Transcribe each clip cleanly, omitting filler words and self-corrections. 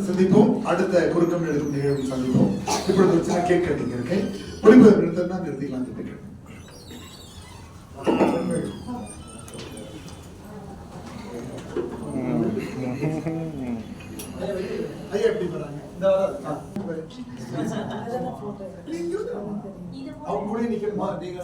சந்திப்போம். அடுத்த குறுக்கம் எழுதும் நிகழ்வு சந்திப்போம். இப்பொழுது ஒரு சின்ன கேக் கட்டிங் இருக்கு. ஒளிபரப்பு நிறுத்தம்னா நிறுத்திக்கலாம். ஐயா எப்படி பண்றாங்க? அவங்க கூட நிக்கணுமா? நீங்க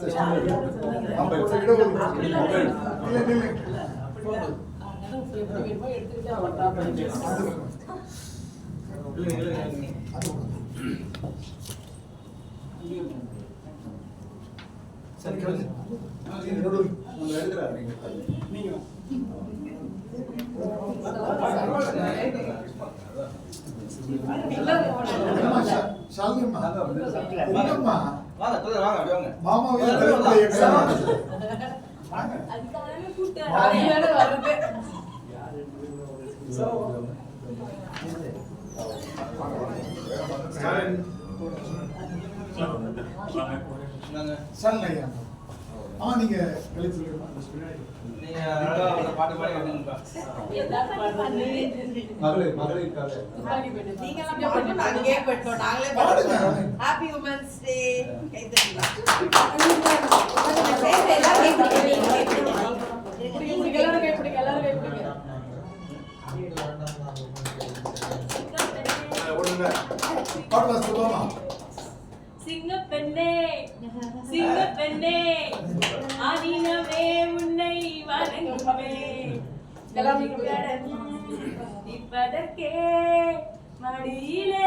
பாட்டு பாடி ஹாப்பி உமன்ஸ் டே. சிங்கப்பெண்ணே சிங்கப்பெண்ணே ஆதினமே உன்னை வணங்குவே இப்பதற்கே மடியிலே